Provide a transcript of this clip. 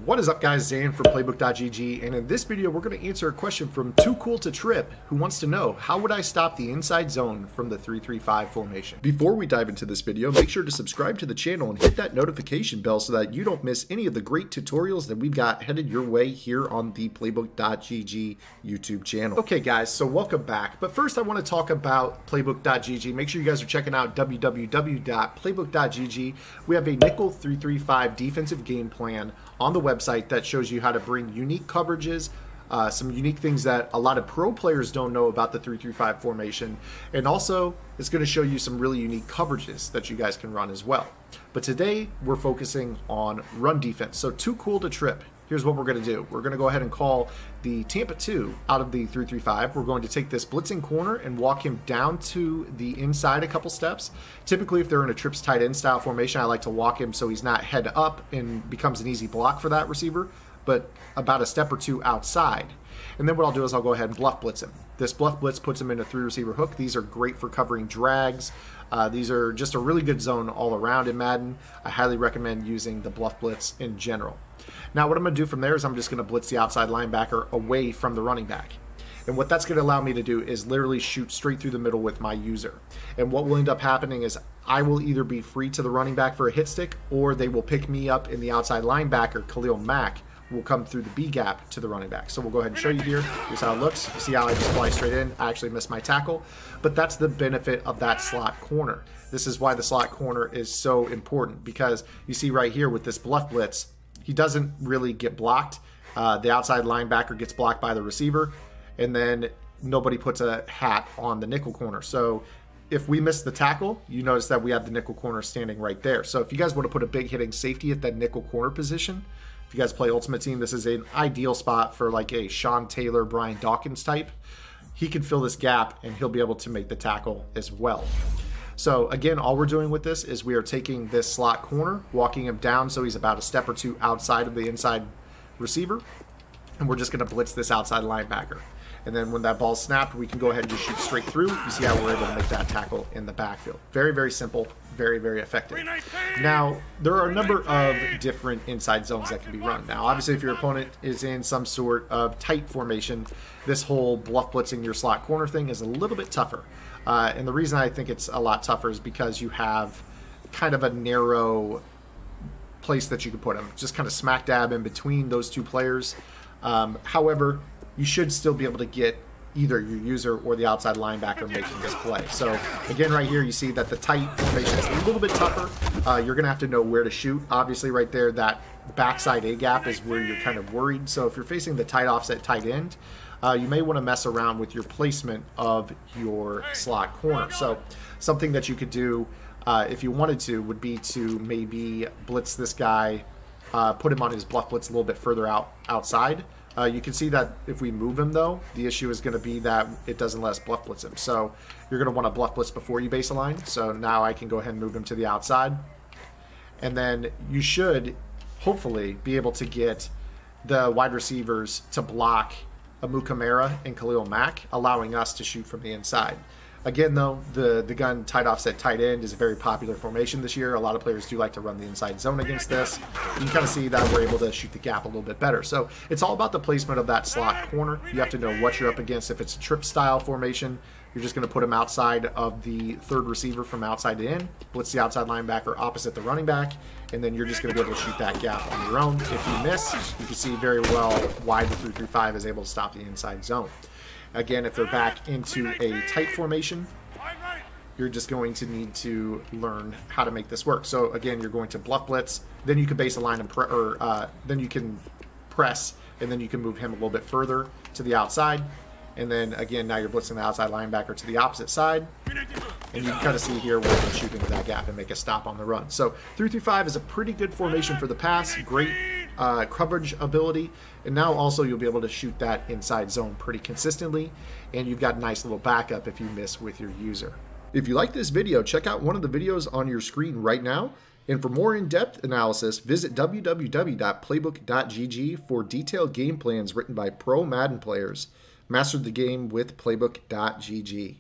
What is up, guys? Zan from Playbook.gg, and in this video we're going to answer a question from Too Cool to Trip, who wants to know, how would I stop the inside zone from the 3-3-5 formation? Before we dive into this video, make sure to subscribe to the channel and hit that notification bell so that you don't miss any of the great tutorials that we've got headed your way here on the Playbook.gg YouTube channel. Okay guys, so welcome back, but first I want to talk about Playbook.gg. Make sure you guys are checking out www.playbook.gg. We have a nickel 3-3-5 defensive game plan on the website that shows you how to bring unique coverages, some unique things that a lot of pro players don't know about the 3-3-5 formation, and also it's going to show you some really unique coverages that you guys can run as well. But today we're focusing on run defense. So Too Cool to Trip. Here's what we're going to do. We're going to go ahead and call the Tampa 2 out of the 3-3-5. We're going to take this blitzing corner and walk him down to the inside a couple steps. Typically, if they're in a trips tight end style formation, I like to walk him so he's not head up and becomes an easy block for that receiver, but about a step or two outside. And then what I'll do is I'll go ahead and bluff blitz him. This bluff blitz puts him in a 3-receiver hook. These are great for covering drags. These are just a really good zone all around in Madden. I highly recommend using the bluff blitz in general. Now what I'm going to do from there is I'm just going to blitz the outside linebacker away from the running back. And what that's going to allow me to do is literally shoot straight through the middle with my user. And what will end up happening is I will either be free to the running back for a hit stick, or they will pick me up in the outside linebacker, Khalil Mack, will come through the B gap to the running back. So we'll go ahead and show you here. Here's how it looks. You see how I just fly straight in? I actually missed my tackle, but that's the benefit of that slot corner. This is why the slot corner is so important, because you see right here with this bluff blitz, he doesn't really get blocked. The outside linebacker gets blocked by the receiver, and then nobody puts a hat on the nickel corner. So if we miss the tackle, you notice that we have the nickel corner standing right there. So if you guys want to put a big hitting safety at that nickel corner position, if you guys play Ultimate Team, this is an ideal spot for like a Sean Taylor, Brian Dawkins type. He can fill this gap and he'll be able to make the tackle as well. So again, all we're doing with this is we are taking this slot corner, walking him down so he's about a step or two outside of the inside receiver, and we're just going to blitz this outside linebacker. And then when that ball's snapped, we can go ahead and just shoot straight through. You see how we're able to make that tackle in the backfield. Very, very simple, very, very effective. Now, there are a number of different inside zones that can be run. Now, obviously, if your opponent is in some sort of tight formation, this whole bluff blitzing your slot corner thing is a little bit tougher. And the reason I think it's a lot tougher is because you have kind of a narrow place that you can put him, just kind of smack dab in between those two players. However, you should still be able to get either your user or the outside linebacker making this play. So again, right here, you see that the tight formation is a little bit tougher. You're going to have to know where to shoot. Obviously, right there, that backside A gap is where you're kind of worried. So if you're facing the tight offset tight end, you may want to mess around with your placement of your slot corner. So something that you could do if you wanted to would be to maybe blitz this guy, put him on his bluff blitz a little bit further outside. You can see that if we move him, though, the issue is going to be that it doesn't let us bluff blitz him. So you're going to want to bluff blitz before you base align. So now I can go ahead and move him to the outside. And then you should hopefully be able to get the wide receivers to block Amu Kamara and Khalil Mack, allowing us to shoot from the inside. Again, though, the gun tight offset tight end is a very popular formation this year. A lot of players do like to run the inside zone against this. You can kind of see that we're able to shoot the gap a little bit better. So it's all about the placement of that slot corner. You have to know what you're up against. If it's a trip style formation, you're just going to put him outside of the third receiver from outside to in, blitz the outside linebacker opposite the running back, and then you're just going to be able to shoot that gap on your own. If you miss, you can see very well why the 3-3-5 is able to stop the inside zone. Again, if they're back into a tight formation, you're just going to need to learn how to make this work. So again, you're going to bluff blitz, then you can base align and then you can press, and then you can move him a little bit further to the outside. And then again, now you're blitzing the outside linebacker to the opposite side. And you can kind of see here where you can shoot into that gap and make a stop on the run. So 3-3-5 is a pretty good formation for the pass, great coverage ability, and now also you'll be able to shoot that inside zone pretty consistently, and you've got a nice little backup if you miss with your user. If you like this video, check out one of the videos on your screen right now, and for more in-depth analysis, visit www.playbook.gg for detailed game plans written by pro Madden players. Master the game with Playbook.gg.